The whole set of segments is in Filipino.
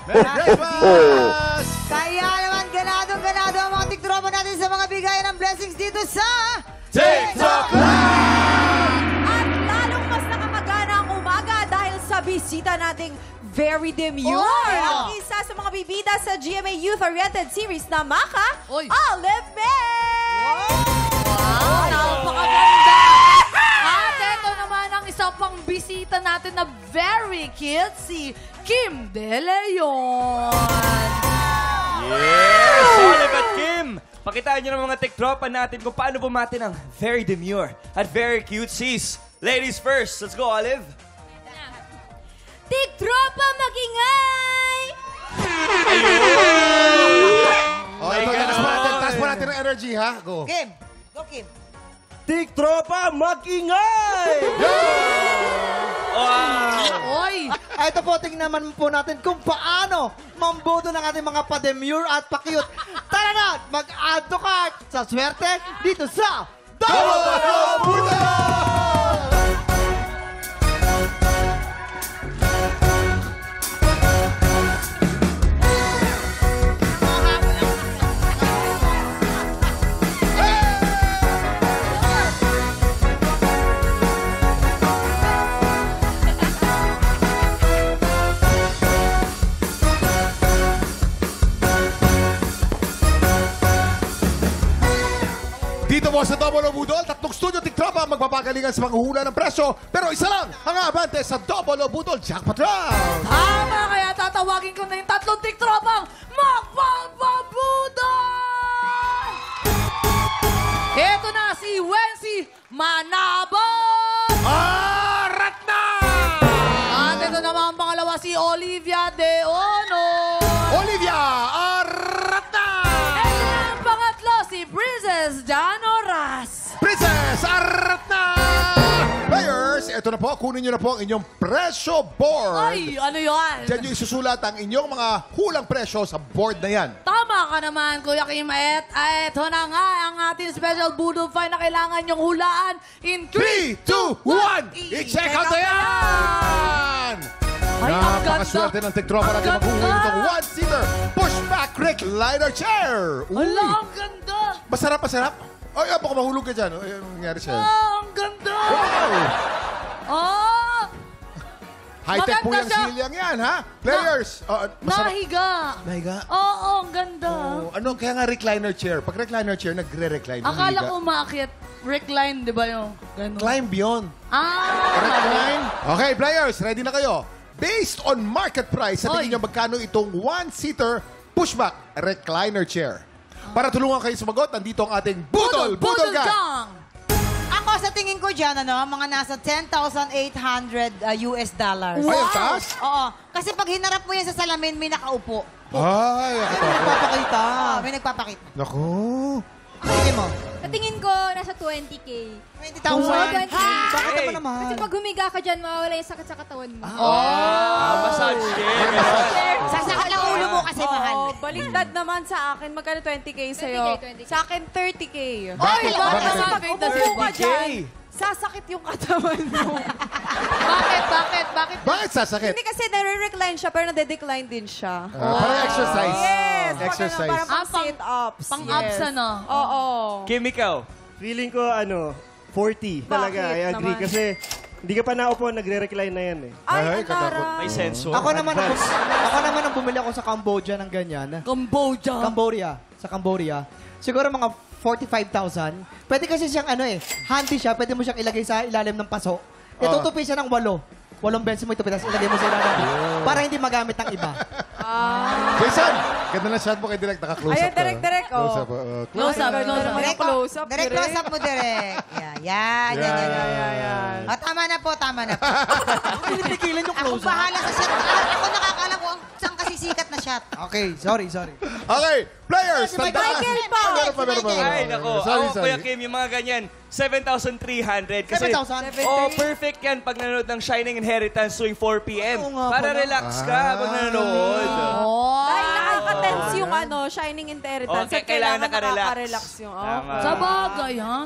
Merry Christmas! Kaya naman, ganado ang mga tiktropa natin sa mga bigayan ng blessings dito sa TikTok Live! At lalong mas nakakagana ang umaga dahil sa bisita nating very demure. Ang isa sa mga bibida sa GMA Youth-Oriented Series na Maka, Olive May! Wow, napakaganda! At ito naman ang isa pang bisita natin na very cute, si Kim De Leon. Yes! Olive at Kim! Pakitaan nyo ng mga tiktropa natin kung paano bumati ng very demure at very cute sis. Ladies first. Let's go, Olive. Tiktropa magingay! Okay, taas po natin ang energy, ha? Go. Kim. Go, Kim. Tiktropa, mag-ingay! Oy! Ito po, tingnan naman po natin kung paano mambodo ng ating mga pa-demure at pa-cute. Tara na, mag-add to cart sa swerte dito sa Double Budol! Dito po sa Double Budol, tatlong studio tiktropa ang magpapagalingan sa panghuhula ng presyo. Pero isa lang ang abante sa Double Budol Jackpot Round! Tama, kaya tatawagin ko na yung tatlong tiktropang magpapabudol! Ito na si Wency Manabon! Arat na! At ito naman ang pangalawa si Olivia De Ono! Olivia, arat na! At ang pangatlo si Princess Danoras! Princess, arat na! Players, eto na po, kunin nyo na po ang inyong presyo board. Ay, ano yan? Diyan nyo isusulat ang inyong mga hulang presyo sa board na yan. Tama ka naman, Kuya Kim. Eto na nga ang ating special Budol Find na kailangan nyong hulaan in 3, 2, 1! I-check out na yan! Ay, ang Napakaswerte ng tiktropa natin Ang maghuhuli ganda! itong one-seater pushback recliner chair. Uy, Hala, ang ganda! masarap, masarap. Ay, baka mahulog ka dyan. Ay, anong nangyari sa'yo? Ang ganda! Wow! Oh! High-tech po Maganda yung siya. silyang yan, ha? Players! Masarap. Nahiga! Nahiga? Oo, ang ganda. Oh, ano, kaya nga recliner chair. Pag recliner chair, nagre-recline. Akala Nahiga. ko umaakit. Recline, di ba yung gano'n? Climb beyond. Ah! Recline. Okay, players, ready na kayo? Based on market price, sa tingin Oy. nyo magkano itong one-seater pushback recliner chair? Para tulungan kayo sumagot, nandito ang ating Budol Gang! Gang! Ako sa tingin ko dyan, mga nasa $10,800 US dollars. Ay, ang taas? Oo. Kasi pag hinarap mo yan sa salamin, may nakaupo. Ay, ako. papakita. May nagpapakita. Naku. Tingin mo? Sa tingin ko, nasa 20K. 20,000. Bakit Kasi naman? pag humiga ka dyan, mawawala yung sakit sa katawan mo. Massage chair. Sasakit ang ulo mo kasi mahal. Oh, Baliktad naman sa akin. Magkano 20K sa'yo? 20K. Sa akin, 30K. Bakit? Bakit Bakit? naman pag umupo ka 30K? dyan, sasakit yung katawan mo. Bakit? Bakit sasakit? Hindi kasi nare-recline siya, pero nade-decline din siya. Parang exercise. Yes! Exercise. Parang pang sit-ups. Pang-ups, ano? Oo. Kim, ikaw. Feeling ko, 40 talaga. Bakit I agree. naman? Kasi hindi ka pa naupo, nagre-recline na yan eh. Ay, Ay, Antara. May sensor. Ako naman ang bumili ako sa Cambodia ng ganyan. Cambodia. Sa Cambodia. Siguro mga 45,000. Pwede kasi siyang handy siya. Pwede mo siyang ilagay sa ilalim ng paso. Itutupi siya ng 8 beses mo itupi, tapos ilagay mo sa ilalim. Para hindi magamit ng iba. Jason, ganda na shot mo kay Direk. Naka-close Ayun, up ka. direct, oh. Close up. Close up. Direct Close up. Direct close up mo, direct. Yan. Tama na po. Pinipigilan yung Ako close up. bahala sa shot. Ako nakakaalam kung saan kasi sikat na shot. Okay, sorry. Okay, players, tandaan. Michael pa. Meron pa. Ay, nako. Sorry. Ako, Kuya Kim, yung mga ganyan, 7,300. Kasi, 7,000? perfect yan pag nanonood ng Shining Inheritance tuwing 4 p.m. Oo nga Para pala. relax ka habang nanonood. Dahil nakaka-tense yung Shining Inheritance. Okay, at kailangan kailangan nakarelax. nakaka-relax yung... Tama. Sa bagay, ha?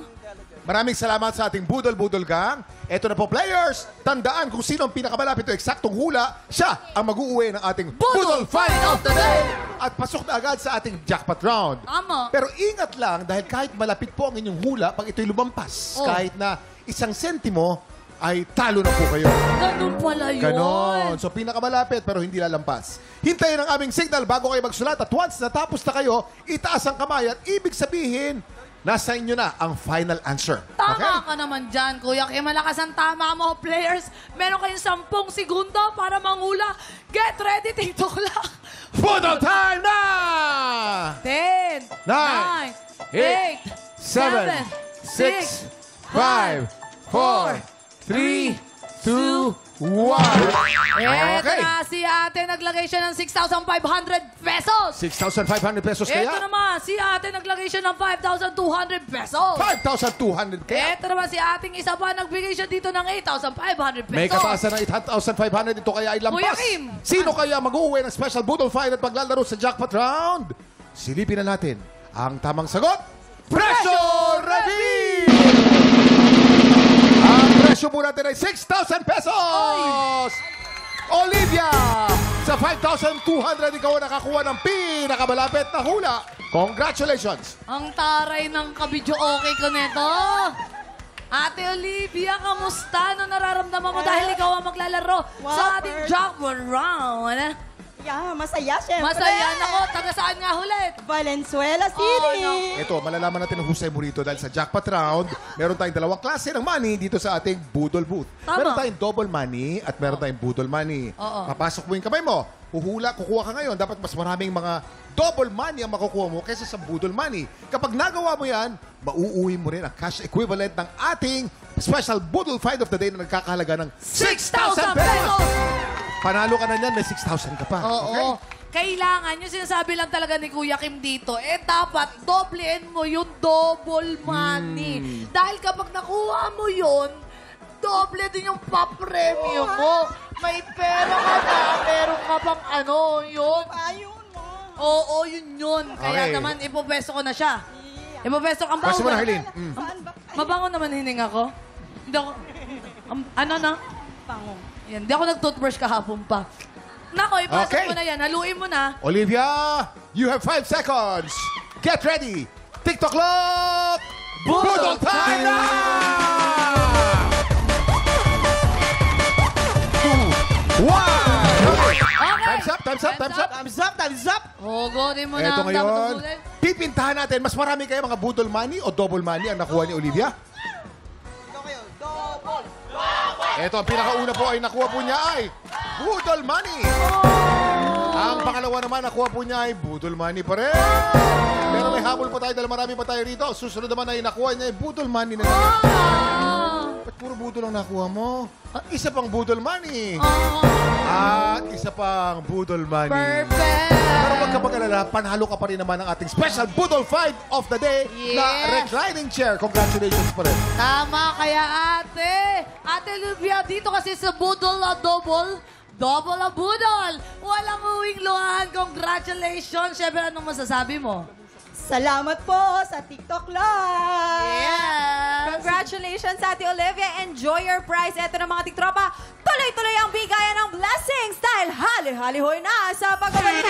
Maraming salamat sa ating Budol Gang. Ito na po, players. Tandaan kung sino ang pinakamalapit o eksaktong hula, siya ang mag-uuwi ng ating Budol Fight of the Day. At pasok na agad sa ating jackpot round. Tama. Pero ingat lang dahil kahit malapit po ang inyong hula, pag ito'y lumampas, kahit na 1 sentimo, ay talo na po kayo. Ganun pala yun. Ganon. So, pinakamalapit pero hindi lalampas. Hintayin ang aming signal bago kayo magsulat at once natapos na kayo, itaas ang kamay at ibig sabihin, nasa inyo na ang final answer. Tama ka naman dyan, Kuya Kim. Malakas ang tama mo, players. Meron kayong 10 segundo para manghula. Get ready, TikTok lang. Budol time na! 10, 9, 8, 7, 6, 5, 4, 3, 2, 1. Eto na, si ate naglagay siya ng 6,500 pesos. 6,500 pesos kaya? Eto naman, si ate naglagay siya ng 5,200 pesos. 5,200 kaya? Eto naman, si ating isa pa nagbigay siya dito ng 8,500 pesos. May kataasan ng 8,500. Ito kaya ay lampas. Kuya Kim. Sino kaya mag-uwi ng special Budol Fight at paglalaro sa jackpot round? Silipin na natin ang tamang sagot. Pressure Reveal! Ang presyo po natin ay 6,000 pesos! Olivia! Sa 5,200, ikaw ang nakakuha ng pinakamalapit na hula. Congratulations! Ang taray ng kabidyo okay ko neto. Ate Olivia, kamusta? Ano nararamdaman mo dahil ikaw ang maglalaro sa ating jackpot round? Yeah, masaya syempre. Masaya. Nako, taga saan nga ulit? Valenzuela City. Ito, malalaman natin ang husay mo rito dahil sa jackpot round, meron tayong 2 klase ng money dito sa ating Budol booth. Tama. Meron tayong double money at meron tayong Budol money. Oo. Papasok mo yung kamay mo, kukuha ka ngayon. Dapat mas maraming mga double money ang makukuha mo kaysa sa Budol money. Kapag nagawa mo yan, mauuwi mo rin ang cash equivalent ng ating special Budol Fight of the Day na nagkakahalaga ng 6,000 pesos! Panalo ka na niyan, may 6,000 ka pa. Oo. Okay? Kailangan, yung sinasabi lang talaga ni Kuya Kim dito, dapat doblein mo yung double money. Dahil kapag nakuha mo yun, doble din yung papremyo mo. May pera ka na, meron ka bang yun? Ayun mo. Oo, yun. Kaya Okay. naman, ipopesto ko na siya. Ipopesto ang Pwesto bango. mo na, Harleen. Mabango naman hininga ko. Hindi ako, ano na? Pango. Yan, hindi ako nag-toothbrush kahapon pa. Nako, ipasok Okay. mo na yan. Haluin mo na. Olivia, you have 5 seconds. Get ready. TikTok clock. Budol time na! 2, 1. Okay. Time's up. Thumbs up! Hugodin mo na Eto ang ngayon, dapat hugodin. pipintahan natin. Mas marami kayo mga budol money o double money ang nakuha ni Olivia? Ito, ang pinakauna po ay nakuha po niya ay budol money. Ang pangalawa naman nakuha po niya ay budol money pa rin. Pero may habol pa tayo dahil marami pa tayo rito. Susunod naman ay nakuha niya ay budol money na naman. Ba't puro budol ang nakuha mo? Isa pang budol money. At isa pang budol money. Perfect! Pero wag ka mag-alala, panalo ka pa rin naman ng ating special Budol Fight of the Day na Yes. reclining chair. Congratulations pa rin. Tama kaya ate. Ate Olivia, dito kasi sa Budol na double na budol. Walang uwing luhan. Congratulations. Siyempre, anong masasabi mo? Salamat po sa TikTok Live. Yes! Congratulations, Ate Olivia. Enjoy your prize. Ito na mga tiktropa. Tuloy-tuloy ang bigayan ng blessings dahil hali-halihoy na sa pagbabalik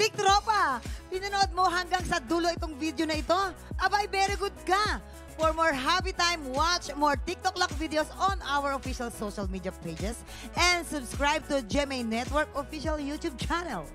Tiktropa, pinanood mo hanggang sa dulo itong video na ito? Abay, very good ka! For more happy time, watch more TikTok Lock videos on our official social media pages and subscribe to GMA Network official YouTube channel.